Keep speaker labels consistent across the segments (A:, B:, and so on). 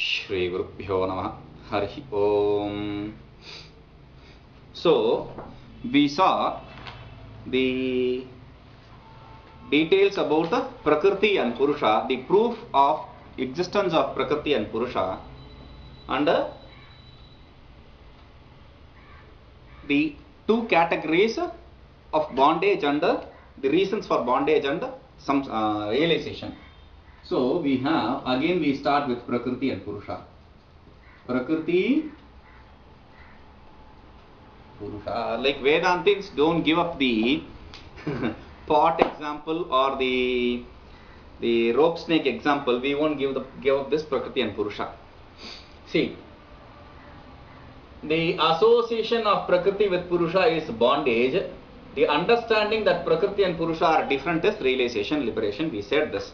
A: Shri Gurubhyo Namaha. Hari Om. So, we saw the details about the Prakriti and Purusha, the proof of existence of Prakriti and Purusha, and the two categories of bondage and the reasons for bondage and some realization. So we have, again we start with Prakriti and Purusha. Prakriti, Purusha. Like Vedantins don't give up the pot example or the rope snake example. We won't give up this Prakriti and Purusha. See, the association of Prakriti with Purusha is bondage. The understanding that Prakriti and Purusha are different is realization, liberation. We said this.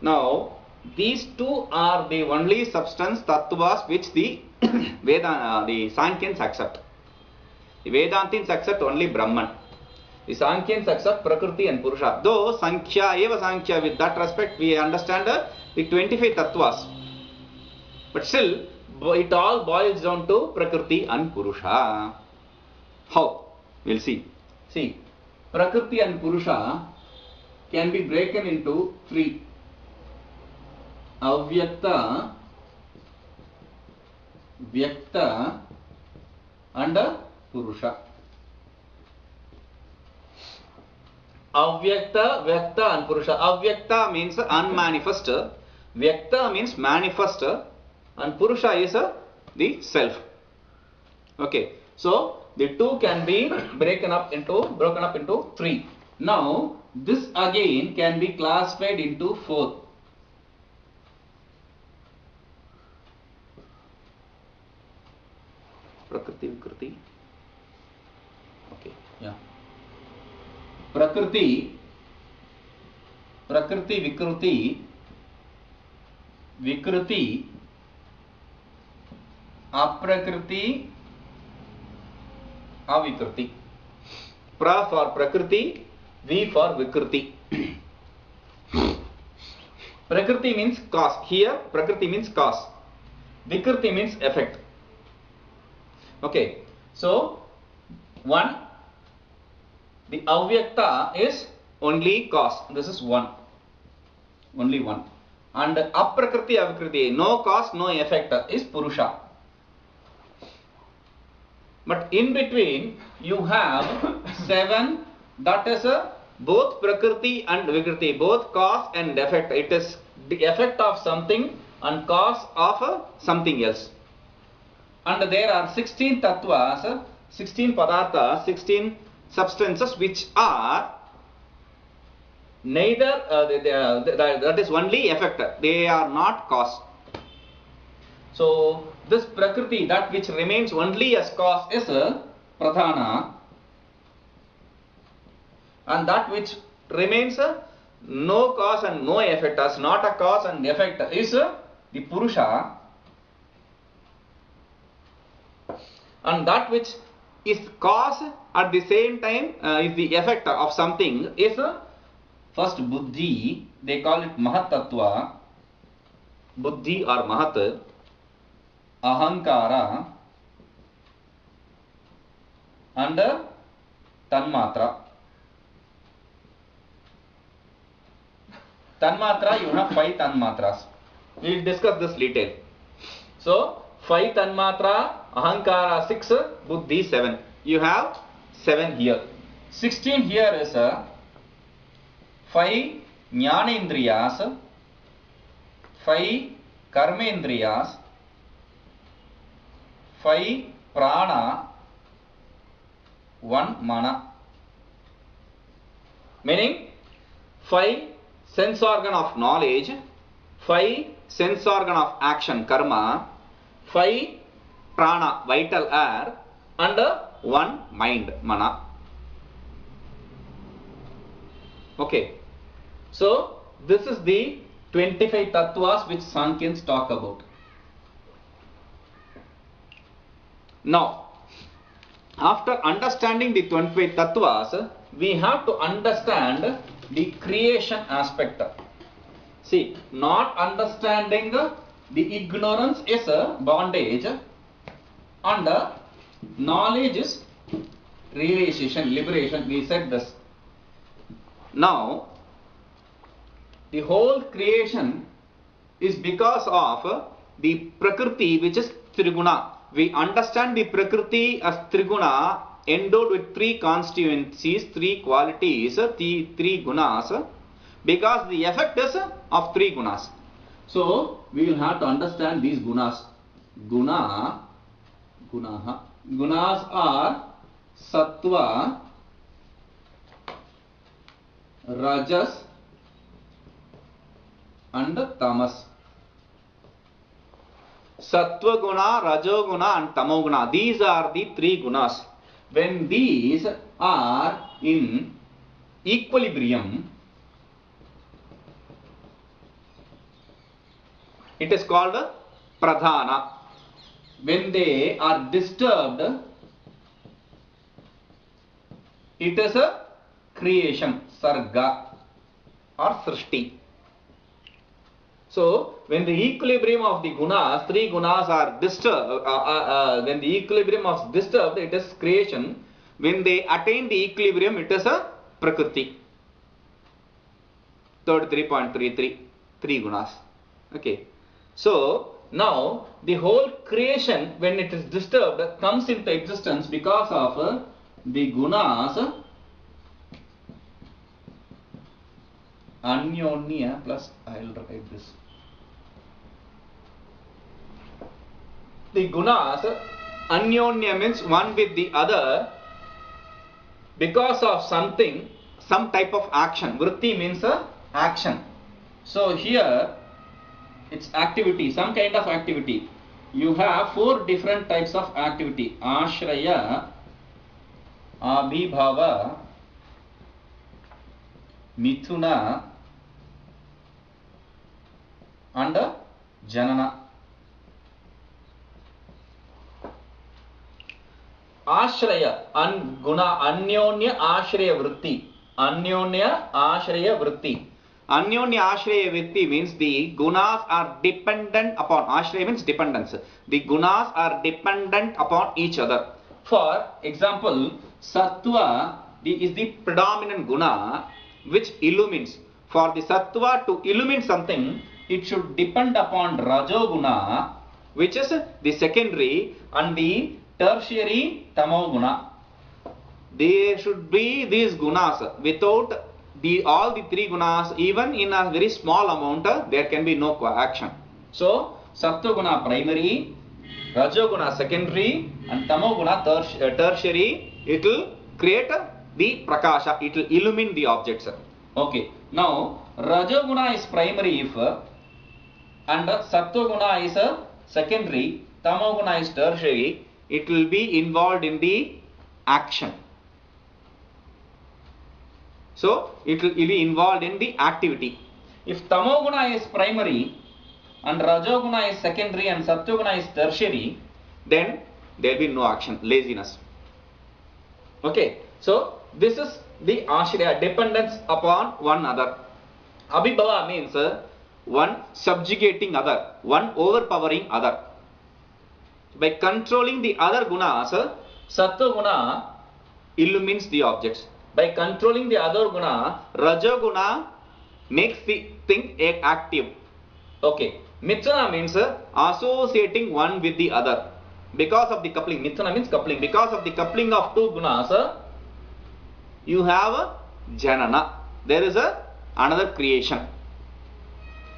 A: Now, these two are the only substance tattvas which the the Sankhyains accept. The Vedantins accept only Brahman. The Sankhyains accept Prakriti and Purusha. Though Sankhya, Eva Sankhya, with that respect we understand the 25 tattvas. But still, it all boils down to Prakriti and Purusha. How? We'll see. See, Prakriti and Purusha can be broken into three. Avyakta, Vyakta and Purusha. Avyakta, Vyakta and Purusha. Avyakta means unmanifest, Vyakta means manifest, and Purusha is the self. Okay, so the two can be broken up into three. Now this again can be classified into four. Prakriti, Vikriti. Okay, yeah. Prakriti, Vikriti, Vikriti, Aprakriti, Avikriti. Pra for Prakriti, V for Vikriti. Prakriti means cause. Here, Prakriti means cause. Vikriti means effect. Okay, so one, the Avyakta is only cause. This is one, only one. And Aprakriti, Avikriti, no cause, no effect is Purusha. But in between you have seven, that is both Prakriti and Vikriti, both cause and effect. It is the effect of something and cause of something else. And there are 16 tattvas, 16 padarthas, 16 substances which are neither, that is only effect, they are not cause. So this Prakriti, that which remains only as cause is Pradhana, and that which remains no cause and no effect, as not a cause and effect, is the Purusha. And that which is cause at the same time is the effect of something is first Buddhi, they call it Mahat Tattva, Buddhi or Mahat, Ahankara and Tanmatra. Tanmatra, you have 5 Tanmatras. We will discuss this detail. So 5 Tanmatra, Ahankara 6, Buddhi 7. You have 7 here. 16 here is 5 Jnanendriyas, 5 Karmendriyas, 5 Prana, 1 Mana. Meaning 5 sense organ of knowledge, 5 sense organ of action, karma, 5 prana, vital air, and 1 mind, mana. Okay, so this is the 25 tattvas which Sankhyains talk about. Now, after understanding the 25 tattvas, we have to understand the creation aspect. See, not understanding the ignorance is a bondage and knowledge is realization, liberation. We said this. Now, the whole creation is because of the Prakriti, which is Triguna. We understand the Prakriti as Triguna endowed with three constituencies, three qualities, three gunas, because the effect is of three gunas. So, we will have to understand these gunas. Gunas are Sattva, Rajas and Tamas. Sattva guna, Rajoguna and Tamoguna. These are the three gunas. When these are in equilibrium, it is called Pradhana. When they are disturbed, it is a creation, Sarga or Srishti. So, when the equilibrium of the gunas, three gunas are disturbed, when the equilibrium is disturbed, it is creation. When they attain the equilibrium, it is a Prakriti. 33.33, three gunas. Okay. So, now the whole creation, when it is disturbed, comes into existence because of the gunas Anyonya plus, I will write this. The gunas Anyonya means one with the other because of something, some type of action. Vritti means action. So here it's activity, some kind of activity. You have four different types of activity: Ashraya, Abhibhava, Mithuna and Janana. Ashraya, guna, Anyonya Ashraya Vritti. Anyonya Ashraya Vritti. Anyonya Ashraya Vritti means the gunas are dependent upon, Ashraya means dependence. The gunas are dependent upon each other. For example, Sattva is the predominant guna which illumines. For the Sattva to illumine something, it should depend upon Rajoguna, which is the secondary, and the tertiary Tamoguna. There should be these gunas. Without all the three gunas, even in a very small amount, there can be no action. So, Sattva-guna primary, Rajoguna secondary, and Tamoguna tertiary. It will create the prakasha. It will illumine the objects. Okay. Now, Rajoguna is primary if, and Sattva-guna is secondary, Tamoguna is tertiary. It will be involved in the action. So, it will be involved in the activity. If Tamoguna is primary and Rajoguna is secondary and Sattva-guna is tertiary, then there will be no action, laziness. Okay. So, this is the Ashraya, dependence upon one another. Abhibhava means one subjugating other, one overpowering other. By controlling the other gunas, Sattva-guna illumines the objects. By controlling the other guna, Rajoguna makes the thing active. Okay. Mithuna means associating one with the other. Because of the coupling, Mithuna means coupling. Because of the coupling of two gunas, you have Janana. There is another creation.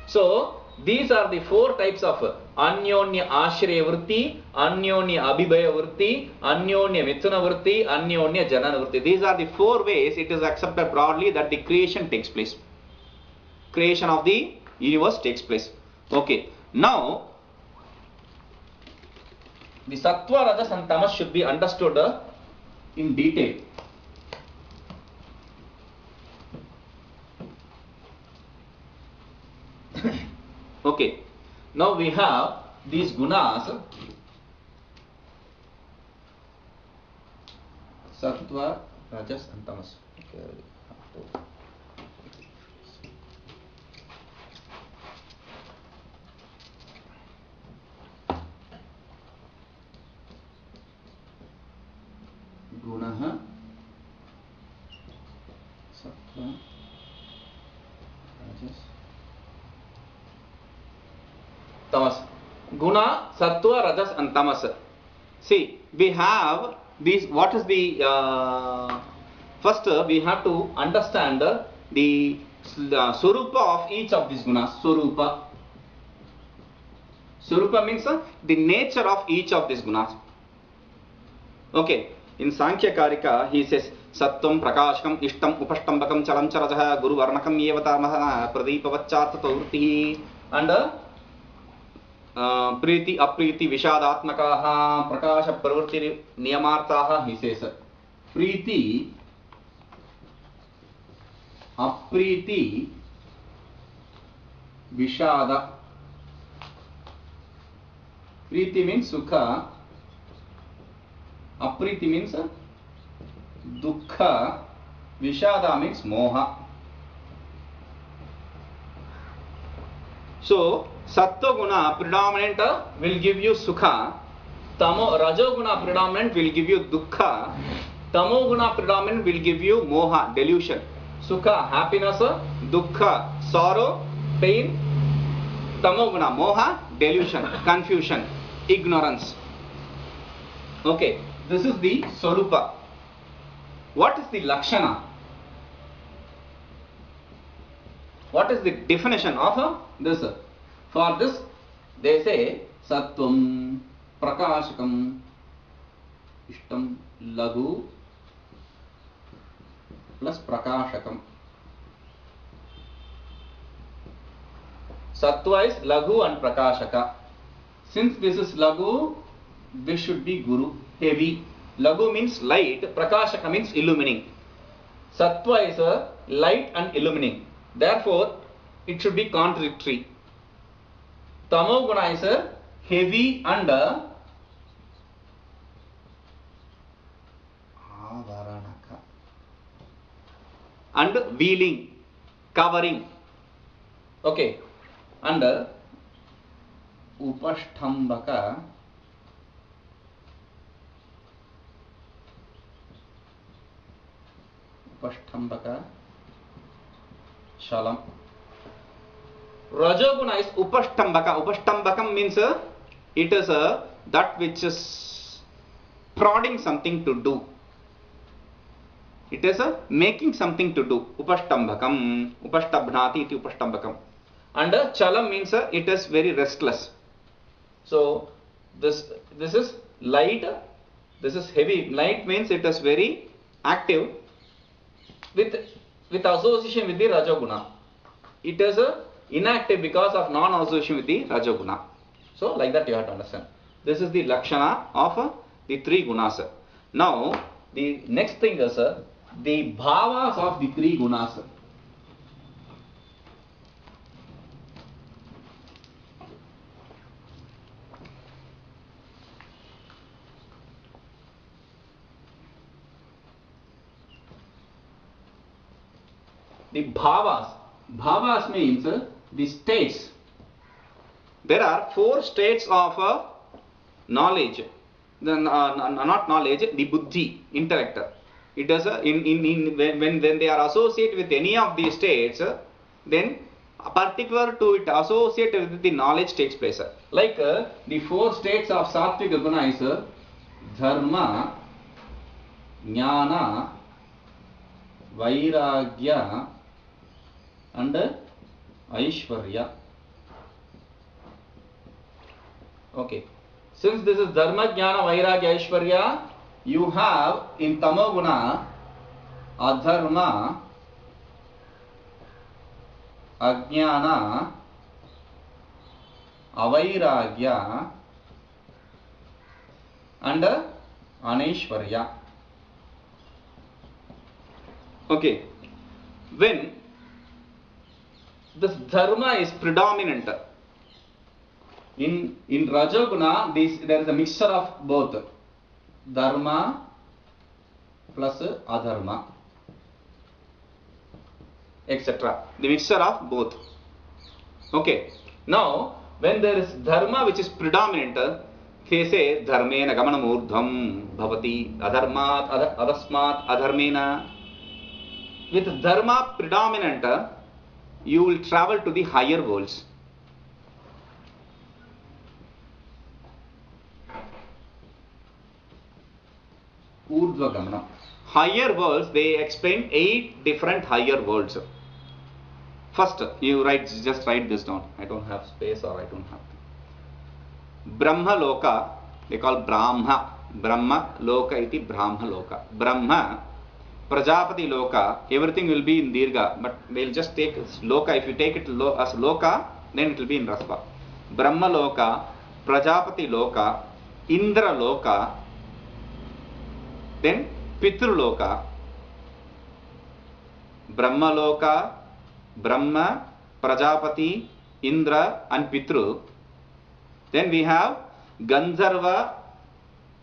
A: So, these are the four types of Anyonya Ashraya Vritti, Anyonya Abhibhaya Vritti, Anyonya Mithuna Vritti, Anyonya Janana Vritti. These are the four ways it is accepted broadly that the creation takes place. Creation of the universe takes place. Okay. Now, the Sattva, Rajas and Tamas should be understood in detail. Okay. Now we have these gunas, Sattva, Rajas and Tamas. Okay. tamas. Guna, sattva, rajas and tamas. See, we have these. What is the first? We have to understand the swarupa of each of these gunas. Swarupa. Swarupa means the nature of each of these gunas. Okay. In Sankhya Karika, he says Sattvam, Prakashakam, Ishtam, Upashtambakam, Chalam, Charajaha, Guru Varnakam, Yevatamaha, Pradipavachartha Vrti, and Priti, Apriti, Vishadatmakaha, Prakasha Pravurti Niyamartaha, he says Priti, Apriti, Vishada. Priti means Sukha. Apriti means dukkha, vishada means moha. So, sattva guna predominant will give you sukha, rajo guna predominant will give you dukkha, tamo guna predominant will give you moha, delusion. Sukha, happiness, dukkha, sorrow, pain, tamo guna, moha, delusion, confusion, ignorance. Okay. This is the Swarupa. What is the Lakshana? What is the definition of this? For this, they say Sattvam, Prakashakam, Ishtam, Lagu plus Prakashakam. Sattva is Lagu and Prakashaka. Since this is Lagu, this should be Guru. Heavy. Lagu means light, Prakashaka means illumining. Sattva is a light and illumining. Therefore, it should be contradictory. Tamo guna is a heavy and veiling, covering. Okay. And Upashtambaka. Upashtambaka, Shalam. Rajoguna is Upashtambaka. Upashtambakam means it is that which is prodding something to do. It is making something to do. Upashtambakam, Upashtabhnati iti Upashtambakam. And Chalam means it is very restless. So this is light. This is heavy. Light means it is very active. With association with the Rajoguna. It is inactive because of non-association with the Rajoguna. So, like that you have to understand. This is the Lakshana of the three gunas. Now, the next thing is the bhavas of the three gunas. The bhavas. Bhavas means the states. There are 4 states of knowledge. Not knowledge, the buddhi, intellect. It does when they are associated with any of these states, then particular to it associated with the knowledge takes place. Like the 4 states of Sattvika Guna is dharma, jnana, vairagya and Aishwarya. Okay. Since this is Dharma, Jnana, Vairagya, Aishwarya, you have in Tamoguna Adharma, Ajnana, Avairagya and Anishwarya. Okay. When this dharma is predominant in Rajoguna, there is a mixture of both dharma plus adharma, etc. The mixture of both. Okay. Now, when there is dharma which is predominant, they say dharmena gamanam urdhvam bhavati adharmat adasmat adharmena. With dharma predominant, you will travel to the higher worlds. urdhva gamanam. Higher worlds, they explain 8 different higher worlds. First, you just write this down. I don't have space, or I don't have to. Brahma Loka, they call Brahma. Brahma Loka iti Brahma Loka. Brahma, Prajapati Loka, everything will be in Dirgha, but we'll just take Loka. If you take it as Loka, then it will be in Rasva. Brahma Loka, Prajapati Loka, Indra Loka, then Pitru Loka. Brahma Loka, Brahma, Prajapati, Indra and Pitru. Then we have Gandharva,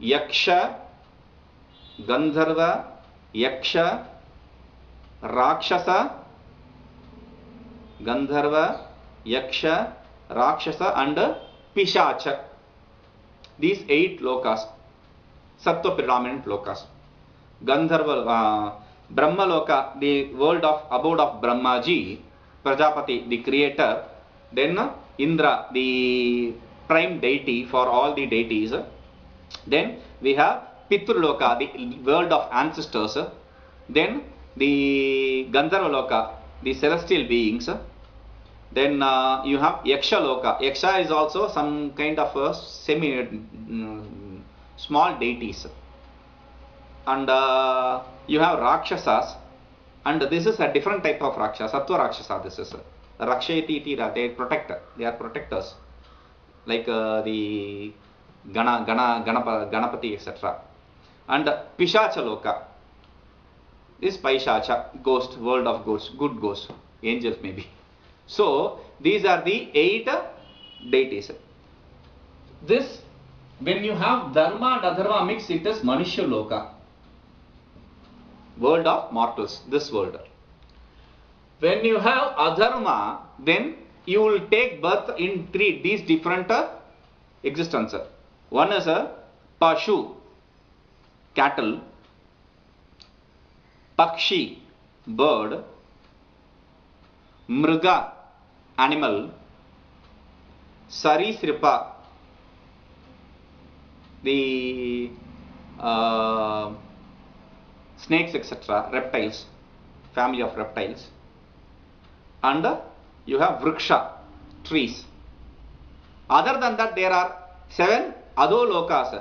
A: Yaksha, Gandharva, Yaksha, Rakshasa, Gandharva, Yaksha, Rakshasa and Pishacha. These 8 lokas, Sattva predominant lokas. Gandharva, Brahma Loka, the world of abode of Brahmaji, Prajapati, the creator, then Indra, the prime deity for all the deities. Then we have Pitru Loka, the world of ancestors. Then the Gandharva Loka, the celestial beings. Then you have Yaksha Loka. Yaksha is also some kind of a small deities. And you have Rakshasas, and this is a different type of Rakshasa, Sattva Rakshasa. This is Rakshayati iti, they protect, they are protectors, like the Ganapati, etc. And Pishacha Loka is Paishacha, ghost, world of ghosts, good ghosts, angels maybe. So these are the 8 deities. This, when you have Dharma and Adharma mix, it is Manushya Loka, world of mortals, this world. When you have Adharma, then you will take birth in these different existences. One is a Pashu, cattle, Pakshi, bird, Mriga, animal, Sarisripa, the snakes, etc., reptiles, family of reptiles. And you have Vriksha, trees. Other than that, there are 7 Adolokas,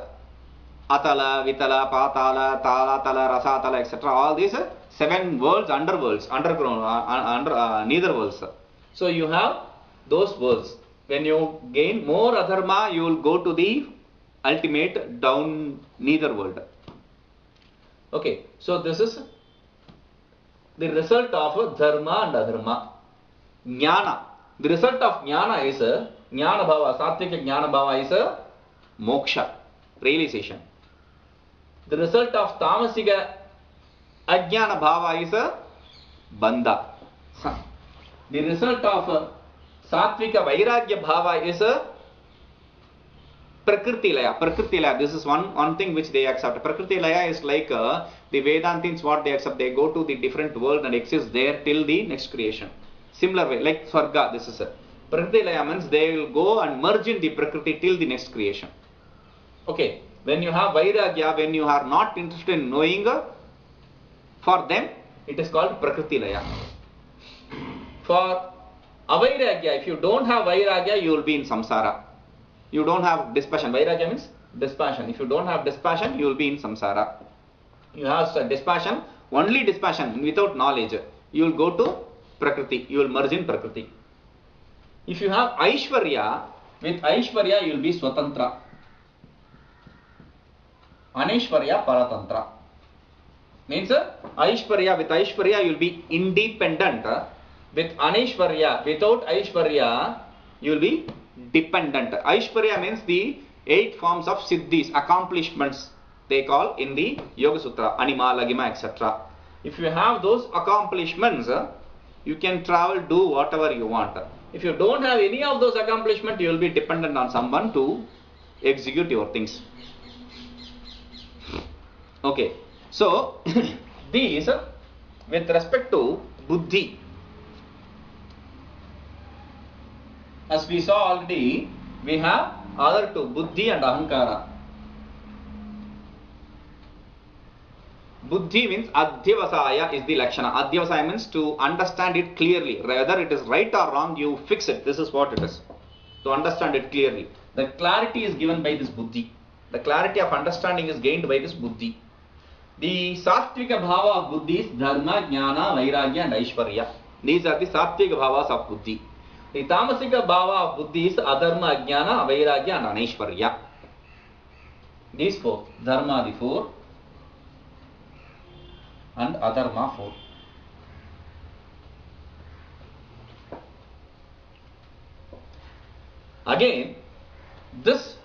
A: Atala, Vitala, Patala, Tala, Tala, Rasatala, etc. All these 7 worlds, underworlds, underground, neither worlds. So you have those worlds. When you gain more Adharma, you will go to the ultimate down neither world. Okay, so this is the result of Dharma and Adharma. Jnana. The result of Jnana is Jnana Bhava, Sattvika Jnana Bhava is Moksha, realization. The result of Tamasika Ajnana Bhava is Bandha. The result of Sattvika Vairagya Bhava is Prakriti Laya. Prakriti Laya, this is one thing which they accept. Prakriti Laya is like the Vedantins, what they accept. They go to the different world and exist there till the next creation. Similar way, like Swarga, this is Prakriti Laya means they will go and merge in the Prakriti till the next creation. Okay, when you have Vairagya, when you are not interested in knowing, for them it is called Prakriti Laya. For Avairagya, if you don't have Vairagya, you will be in Samsara. You don't have dispassion. Vairagya means dispassion. If you don't have dispassion, you will be in Samsara. You have dispassion, only dispassion, without knowledge. You will go to Prakriti. You will merge in Prakriti. If you have Aishwarya, with Aishwarya you will be Swatantra. Anishwarya Paratantra. Means Aishwarya, with Aishwarya you will be independent. With Anishwarya, without Aishwarya, you will be dependent. Aishwarya means the 8 forms of siddhis, accomplishments they call in the Yoga Sutra, Anima, Lagima, etc. If you have those accomplishments, you can travel, do whatever you want. If you don't have any of those accomplishments, you will be dependent on someone to execute your things. Okay, so these with respect to Buddhi. As we saw already, we have other two, Buddhi and Ahankara. Buddhi means adhyavasaya is the lakshana. Adhyavasaya means to understand it clearly. Whether it is right or wrong, you fix it. This is what it is. To understand it clearly. The clarity is given by this buddhi. The clarity of understanding is gained by this buddhi. The sattvika bhava of buddhi is dharma, jnana, vairagya and aishwarya. These are the sattvika bhavas of buddhi. The tamasika bhava of buddhi is adharma, ajnana, vairagya and anaishwarya. These four. Dharma the four and adharma four. Again, this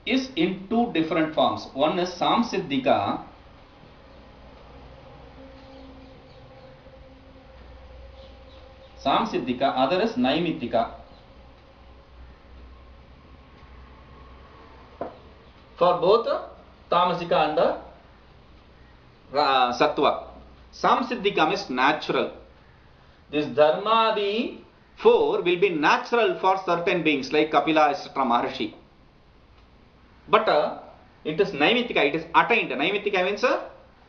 A: is in two different forms. One is samsiddhika. Samsiddhika, other is naimittika. For both tamasika and sattva. Samsiddhika means natural. This dharma, the four, will be natural for certain beings like Kapila, etc. Maharshi. But it is naimittika, it is attained. Naimittika means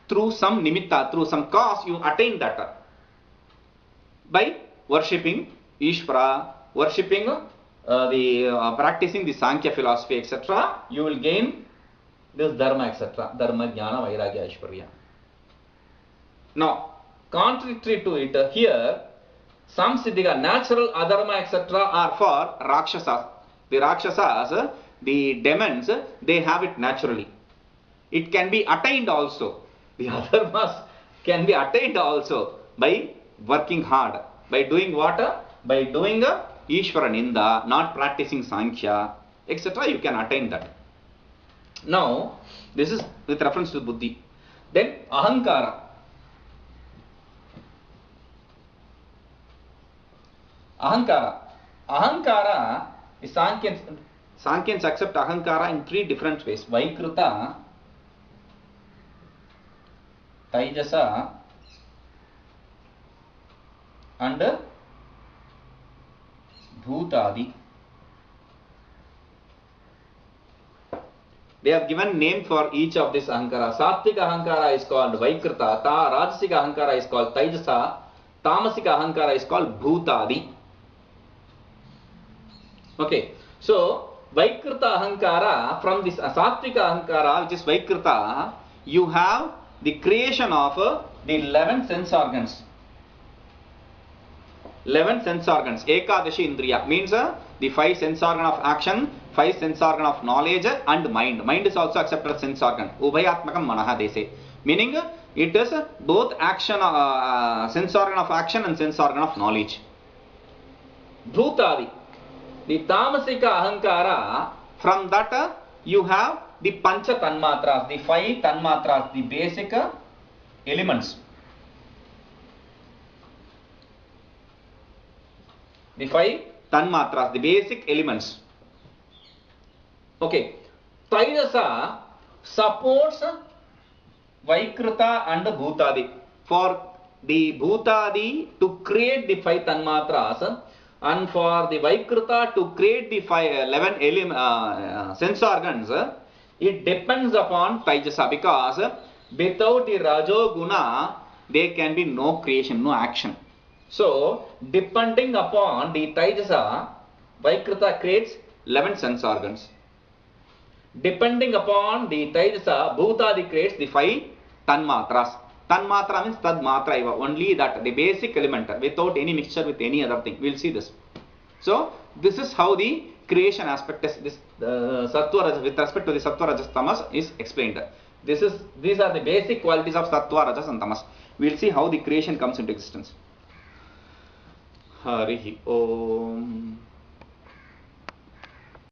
A: through some nimitta, through some cause, you attain that. By worshipping Ishvara, worshipping practicing the Sankhya philosophy, etc., you will gain this dharma, etc. Dharma, jnana, vairagya, aishwarya. Now, contrary to it, here, samsiddhika, natural, adharma, etc., are for Rakshasas. The Rakshasas, the demons, they have it naturally. It can be attained also. The adharmas can be attained also by working hard. By doing what? By doing Ishvara Ninda, not practicing Sankhya, etc., you can attain that. Now, this is with reference to Buddhi. Then, Ahankara. Ahankara. Ahankara, the Sankhya's accept Ahankara in three different ways. Vaikruta, Taijasa, and Bhutadi. They have given name for each of this Ahankara. Sattvika Ahankara is called Vaikruta, Rajasika Ahankara is called Taijasa, Tamasika Ahankara is called Bhutadi. Okay, so Vaikruta Ahankara, from this Sattvika Ahankara, which is Vaikruta, you have the creation of the 11 sense organs. 11 sense organs, Ekadashi Indriya, means the 5 sense organ of action, 5 sense organ of knowledge and mind. Mind is also accepted as sense organ. Ubhayatmakam manaha they say. Meaning it is both action, sense organ of action and sense organ of knowledge. Bhutadi, the Tamasika Ahankara, from that you have the Pancha Tanmatras, the 5 Tanmatras, the basic elements. The 5 Tanmatras, the basic elements. Okay. Taijasa supports Vaikruta and Bhutadi. For the Bhutadi to create the 5 Tanmatras and for the Vaikruta to create the 11 sense organs, it depends upon Taijasa, because without the Rajoguna there can be no creation, no action. So, depending upon the Taijasa, Vaikruta creates 11 sense organs. Depending upon the Taijasa, Bhutadi creates the 5 Tanmatras. Tanmatra means Tadmatra, only that, the basic element, without any mixture with any other thing. We will see this. So, this is how the creation aspect is, this Sattva Rajas, with respect to the Sattva Rajas Tamas, is explained. These are the basic qualities of Sattva Rajas and Tamas. We will see how the creation comes into existence. Harihi Om.